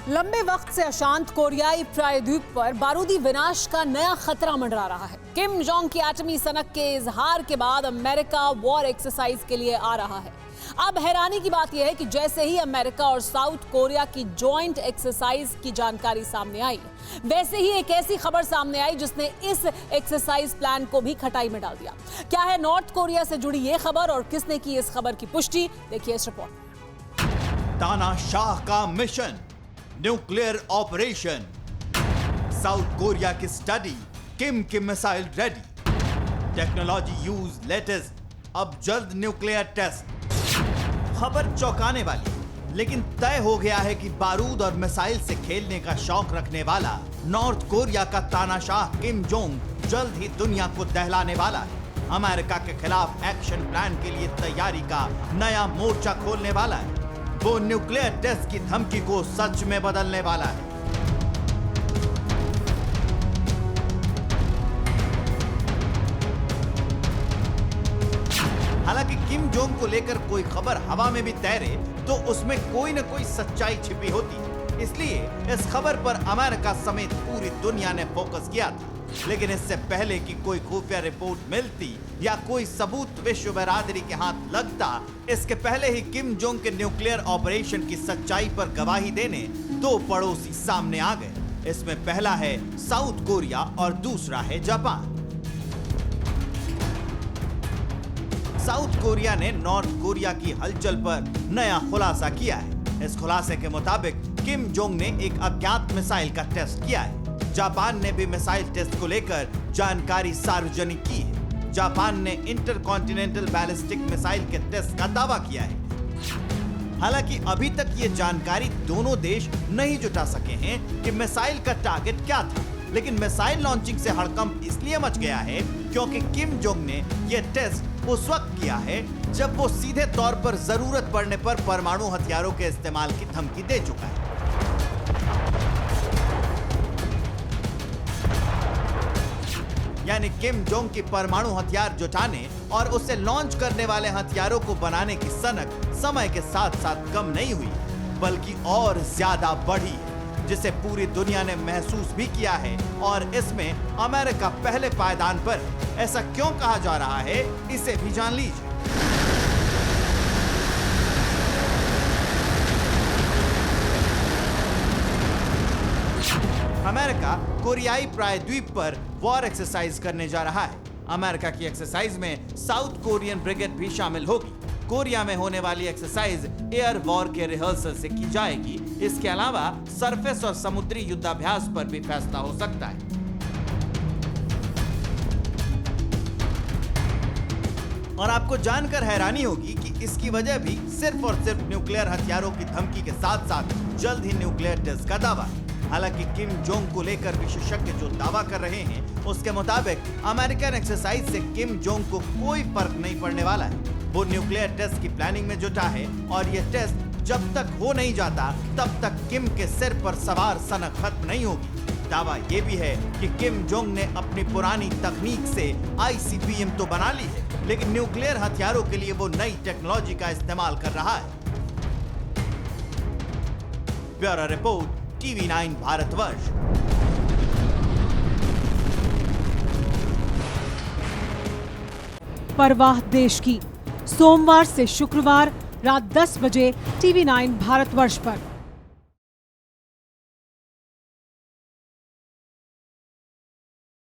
लंबे वक्त से अशांत कोरियाई प्रायद्वीप पर बारूदी विनाश का नया खतरा मंडरा रहा है। किम जोंग की एटमी सनक के इजहार के बाद अमेरिका वॉर एक्सरसाइज के लिए आ रहा है। अब हैरानी की बात यह है कि जैसे ही अमेरिका और साउथ कोरिया की जॉइंट एक्सरसाइज की जानकारी सामने आई, वैसे ही एक ऐसी खबर सामने आई जिसने इस एक्सरसाइज प्लान को भी खटाई में डाल दिया। क्या है नॉर्थ कोरिया से जुड़ी यह खबर और किसने की इस खबर की पुष्टि, देखिए इस रिपोर्ट में। तानाशाह का mission, nuclear operation, south Korea की स्टडी, किम की missile ready, technology use latest, अब जल्द न्यूक्लियर टेस्ट। खबर चौंकाने वाली, लेकिन तय हो गया है कि बारूद और मिसाइल से खेलने का शौक रखने वाला नॉर्थ कोरिया का तानाशाह किम जोंग जल्द ही दुनिया को दहलाने वाला है। अमेरिका के खिलाफ एक्शन प्लान के लिए तैयारी का नया मोर्चा खोलने वाला है। वो न्यूक्लियर टेस्ट की धमकी को सच में बदलने वाला है। हालांकि किम जोंग को लेकर कोई खबर हवा में भी तैरे तो उसमें कोई न कोई सच्चाई छिपी होती है। इसलिए इस खबर पर अमेरिका समेत पूरी दुनिया ने फोकस किया था। लेकिन इससे पहले कि कोई खुफिया रिपोर्ट मिलती या कोई सबूत विश्व बिरादरी के हाथ लगता, इसके पहले ही किम जोंग के न्यूक्लियर ऑपरेशन की सच्चाई पर गवाही देने दो पड़ोसी सामने आ गए। इसमें पहला है साउथ कोरिया और दूसरा है जापान। साउथ कोरिया ने नॉर्थ कोरिया की हलचल पर नया खुलासा किया है। इस खुलासे के मुताबिक किम जोंग ने एक अज्ञात मिसाइल का टेस्ट किया है। जापान ने भी मिसाइल टेस्ट को लेकर जानकारी सार्वजनिक की है। जापान ने इंटरकॉन्टिनेंटल बैलिस्टिक मिसाइल के टेस्ट का दावा किया है। हालांकि अभी तक ये जानकारी दोनों देश नहीं जुटा सके हैं कि मिसाइल का टारगेट क्या था। लेकिन मिसाइल लॉन्चिंग से हड़कंप इसलिए मच गया है क्योंकि किम जोंग ने यह टेस्ट उस वक्त किया है जब वो सीधे तौर पर जरूरत पड़ने पर परमाणु हथियारों के इस्तेमाल की धमकी दे चुका है। यानी किम जोंग की परमाणु हथियार जुटाने और उसे लॉन्च करने वाले हथियारों को बनाने की सनक समय के साथ साथ कम नहीं हुई, बल्कि और ज्यादा बढ़ी है, जिसे पूरी दुनिया ने महसूस भी किया है। और इसमें अमेरिका पहले पायदान पर है। ऐसा क्यों कहा जा रहा है, इसे भी जान लीजिए। अमेरिका कोरियाई प्रायद्वीप पर वॉर एक्सरसाइज करने जा रहा है। अमेरिका की एक्सरसाइज में साउथ कोरियन ब्रिगेड भी शामिल होगी। कोरिया में होने वाली एक्सरसाइज एयर वॉर के रिहर्सल से की जाएगी। इसके अलावा सरफेस और समुद्री युद्धाभ्यास पर भी फैसला हो सकता है। और आपको जानकर हैरानी होगी कि इसकी वजह भी सिर्फ और सिर्फ न्यूक्लियर हथियारों की धमकी के साथ साथ जल्द ही न्यूक्लियर टेस्ट का दावा है। हालांकि किम जोंग को लेकर विशेषज्ञ जो दावा कर रहे हैं, उसके मुताबिक अमेरिकन एक्सरसाइज से किम जोंग को कोई फर्क नहीं पड़ने वाला है। वो न्यूक्लियर टेस्ट की प्लानिंग में जुटा है और ये टेस्ट जब तक हो नहीं जाता तब तक किम के सिर पर सवार सनक खत्म नहीं होगी। दावा ये भी है कि किम जोंग ने अपनी पुरानी तकनीक से ICBM तो बना ली है, लेकिन न्यूक्लियर हथियारों के लिए वो नई टेक्नोलॉजी का इस्तेमाल कर रहा है। Bureau report, TV9 Bharatvarsh. परवाह देश की, सोमवार से शुक्रवार रात 10 बजे TV9 भारतवर्ष पर।